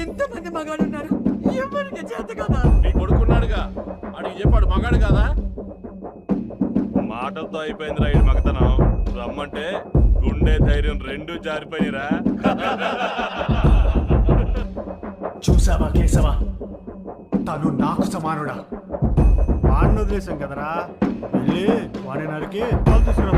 ఇంతమంది మగాడు ఉన్నారు, ఎవరికి చేత కదా? నీ కొడుకున్నాడుగా, అడిగి చెప్పాడు మగాడు కదా. మాటలతో అయిపోయింది రా ఈ మగతనం. రమ్మంటే గుండె ధైర్యం రెండూ జారిపోయిరా. చూసావా కేశవా, తను నాకు సమానుడా. వాడిని వదిలేసాం కదరా, వెళ్ళి వాడిని నరికి పాలు తీసుకురా.